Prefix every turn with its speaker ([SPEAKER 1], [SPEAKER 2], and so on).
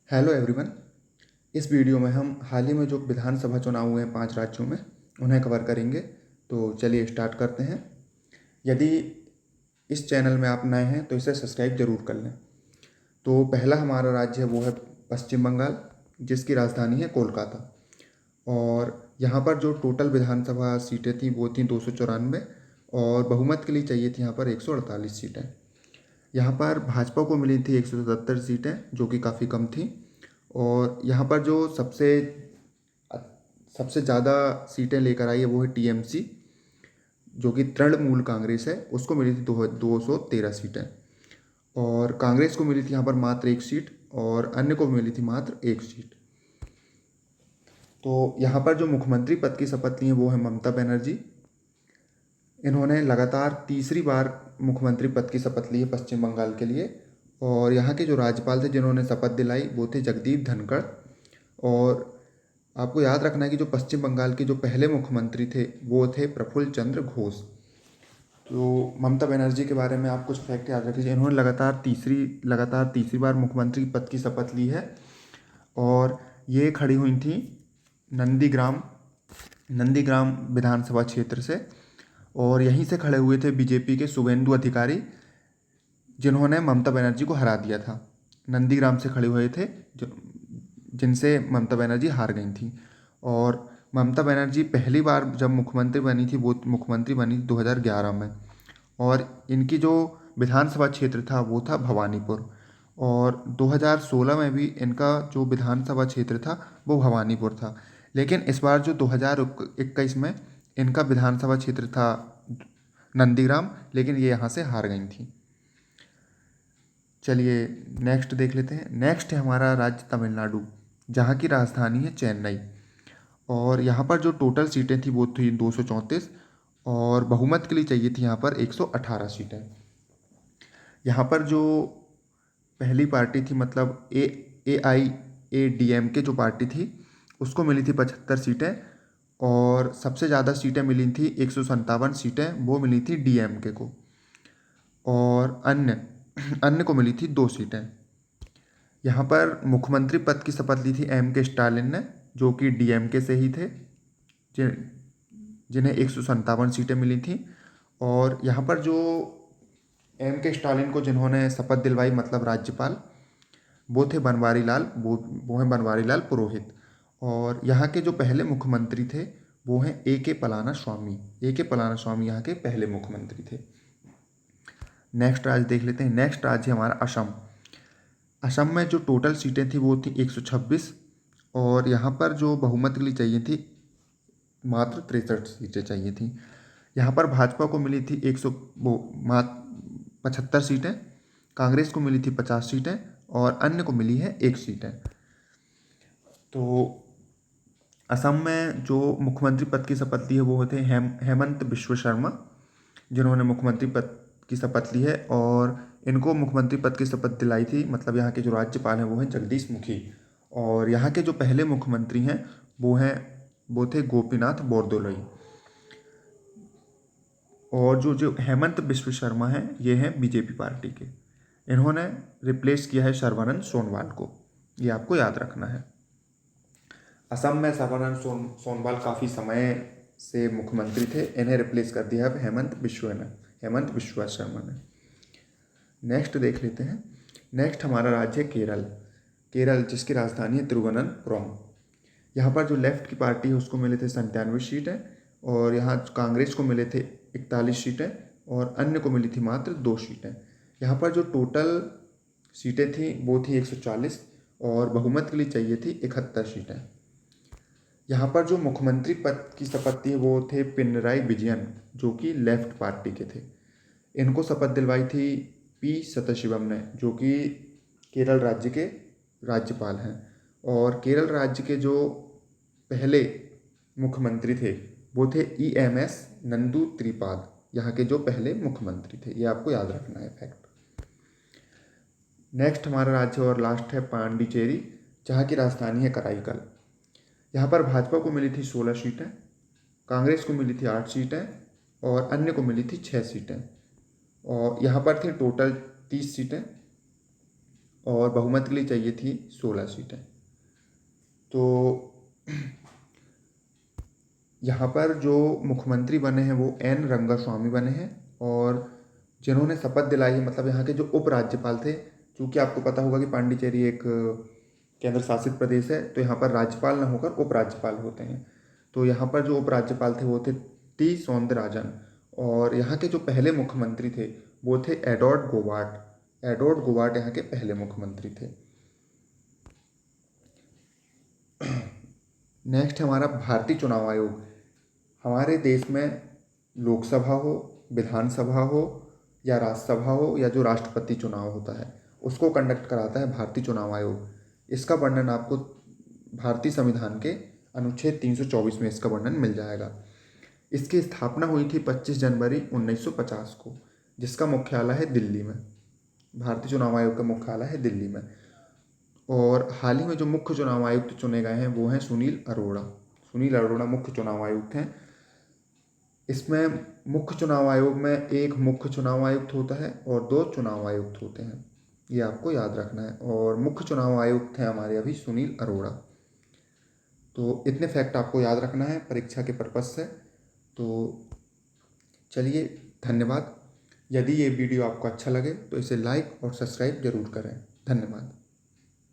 [SPEAKER 1] Hello everyone. इस video में हम हाल ही में जो विधानसभा चुनाव हुए हैं 5 राज्यों में उन्हें कवर करेंगे। तो चलिए स्टार्ट करते हैं। यदि इस चैनल में आप नए हैं तो इसे सब्सक्राइब जरूर कर लें। तो पहला हमारा राज्य है वो है पश्चिम बंगाल, जिसकी राजधानी है कोलकाता। और यहाँ पर जो टोटल विधानसभा सीटें थी वो थी 294, और बहुमत के लिए चाहिए थी यहाँ पर 148 सीटें। यहाँ पर भाजपा को मिली थी 177 सीटें, जो कि काफ़ी कम थी। और यहाँ पर जो सबसे सबसे ज़्यादा सीटें लेकर आई है वो है टीएमसी, जो कि तृणमूल कांग्रेस है, उसको मिली थी 213 सीटें। और कांग्रेस को मिली थी यहाँ पर मात्र एक सीट, और अन्य को मिली थी मात्र एक सीट। तो यहाँ पर जो मुख्यमंत्री पद की शपथ ली है वो है ममता बनर्जी। इन्होंने लगातार तीसरी बार मुख्यमंत्री पद की शपथ ली है पश्चिम बंगाल के लिए। और यहाँ के जो राज्यपाल थे जिन्होंने शपथ दिलाई वो थे जगदीप धनखड़। और आपको याद रखना है कि जो पश्चिम बंगाल के जो पहले मुख्यमंत्री थे वो थे प्रफुल्ल चंद्र घोष। तो ममता बनर्जी के बारे में आप कुछ फैक्ट याद रख लीजिए। इन्होंने लगातार तीसरी बार मुख्यमंत्री पद की शपथ ली है। और ये खड़ी हुई थी नंदीग्राम नंदीग्राम विधानसभा क्षेत्र से। और यहीं से खड़े हुए थे बीजेपी के शुभेंदु अधिकारी, जिन्होंने ममता बनर्जी को हरा दिया था। नंदीग्राम से खड़े हुए थे जो जिनसे ममता बनर्जी हार गई थी। और ममता बनर्जी पहली बार जब मुख्यमंत्री बनी थी वो मुख्यमंत्री बनी 2011 में। और इनकी जो विधानसभा क्षेत्र था वो था भवानीपुर। और 2016 में भी इनका जो विधानसभा क्षेत्र था वो भवानीपुर था। लेकिन इस बार जो 2021 में इनका विधानसभा क्षेत्र था नंदीग्राम, लेकिन ये यहाँ से हार गई थी। चलिए नेक्स्ट देख लेते हैं। नेक्स्ट है हमारा राज्य तमिलनाडु, जहाँ की राजधानी है चेन्नई। और यहाँ पर जो टोटल सीटें थी वो थी 234, और बहुमत के लिए चाहिए थी यहाँ पर 118 सीटें। यहाँ पर जो पहली पार्टी थी, मतलब AIADMK जो पार्टी थी, उसको मिली थी 75 सीटें। और सबसे ज़्यादा सीटें मिली थी 157 सीटें, वो मिली थी DMK को। और अन्य अन्य को मिली थी 2 सीटें। यहाँ पर मुख्यमंत्री पद की शपथ ली थी M K स्टालिन ने, जो कि DMK से ही थे, जिन्हें 157 सीटें मिली थी। और यहाँ पर जो M K स्टालिन को जिन्होंने शपथ दिलवाई, मतलब राज्यपाल, वो थे वो हैं बनवारी लाल पुरोहित। और यहाँ के जो पहले मुख्यमंत्री थे वो हैं A K पलाना स्वामी यहाँ के पहले मुख्यमंत्री थे। नेक्स्ट राज्य देख लेते हैं। नेक्स्ट राज्य है हमारा असम। असम में जो टोटल सीटें थी वो थी 126। और यहाँ पर जो बहुमत के लिए चाहिए थी मात्र 63 सीटें चाहिए थी। यहाँ पर भाजपा को मिली थी 75 सीटें, कांग्रेस को मिली थी 50 सीटें, और अन्य को मिली है 1 सीटें। तो असम में जो मुख्यमंत्री पद की शपथ ली है वो थे हेमंत बिश्व शर्मा, जिन्होंने मुख्यमंत्री पद की शपथ ली है। और इनको मुख्यमंत्री पद की शपथ दिलाई थी, मतलब यहाँ के जो राज्यपाल हैं वो हैं जगदीश मुखी। और यहाँ के जो पहले मुख्यमंत्री हैं वो थे गोपीनाथ बोरदोलोई। और जो हेमंत बिश्व शर्मा हैं ये हैं बीजेपी पार्टी के। इन्होंने रिप्लेस किया है सर्बानंद सोनोवाल को, ये आपको याद रखना है। असम में सर्बानंद सोनोवाल काफ़ी समय से मुख्यमंत्री थे, इन्हें रिप्लेस कर दिया है हेमंत बिश्व शर्मा ने। नेक्स्ट देख लेते हैं। नेक्स्ट हमारा राज्य है केरल, जिसकी राजधानी है तिरुवनंतपुरम। यहाँ पर जो लेफ्ट की पार्टी है उसको मिले थे 97 सीटें, और यहाँ कांग्रेस को मिले थे 41 सीटें, और अन्य को मिली थी मात्र 2 सीटें। यहाँ पर जो टोटल सीटें थी वो थी 140, और बहुमत के लिए चाहिए थी 71 सीटें। यहाँ पर जो मुख्यमंत्री पद की शपथ थी वो थे पिनराई विजयन, जो कि लेफ्ट पार्टी के थे। इनको शपथ दिलवाई थी P सदाशिवम ने, जो कि केरल राज्य के राज्यपाल हैं। और केरल राज्य के जो पहले मुख्यमंत्री थे वो थे EMS नंदू त्रिपाद, यहाँ के जो पहले मुख्यमंत्री थे। ये आपको याद रखना है फैक्ट। नेक्स्ट हमारा राज्य और लास्ट है पांडिचेरी, जहाँ की राजधानी है कराईकल। यहाँ पर भाजपा को मिली थी 16 सीटें, कांग्रेस को मिली थी 8 सीटें, और अन्य को मिली थी 6 सीटें। और यहाँ पर थे टोटल 30 सीटें। और बहुमत के लिए चाहिए थी 16 सीटें। तो यहाँ पर जो मुख्यमंत्री बने हैं वो एन रंगास्वामी बने हैं, और जिन्होंने शपथ दिलाई है, मतलब यहाँ के जो उपराज्यपाल थे, क्योंकि आपको पता होगा कि पांडिचेरी एक केंद्र शासित प्रदेश है, तो यहाँ पर राज्यपाल न होकर उपराज्यपाल होते हैं। तो यहाँ पर जो उपराज्यपाल थे वो थे टी सौंदरराजन, और यहाँ के जो पहले मुख्यमंत्री थे वो थे एडवर्ड गोवार्ड। एडवर्ड गोवार्ड यहाँ के पहले मुख्यमंत्री थे। नेक्स्ट है हमारा भारतीय चुनाव आयोग। हमारे देश में लोकसभा हो, विधानसभा हो या राज्यसभा हो, या जो राष्ट्रपति चुनाव होता है उसको कंडक्ट कराता है भारतीय चुनाव आयोग। इसका वर्णन आपको भारतीय संविधान के अनुच्छेद 324 में इसका वर्णन मिल जाएगा। इसकी स्थापना हुई थी 25 जनवरी 1950 को, जिसका मुख्यालय है दिल्ली में। भारतीय चुनाव आयोग का मुख्यालय है दिल्ली में। और हाल ही में जो मुख्य चुनाव आयुक्त चुने गए हैं वो हैं सुनील अरोड़ा। सुनील अरोड़ा मुख्य चुनाव आयुक्त हैं। इसमें मुख्य चुनाव आयोग में एक मुख्य चुनाव आयुक्त होता है और 2 चुनाव आयुक्त होते हैं, ये आपको याद रखना है। और मुख्य चुनाव आयुक्त हैं हमारे अभी सुनील अरोड़ा। तो इतने फैक्ट आपको याद रखना है परीक्षा के पर्पज़ से। तो चलिए, धन्यवाद। यदि ये वीडियो आपको अच्छा लगे तो इसे लाइक और सब्सक्राइब जरूर करें। धन्यवाद।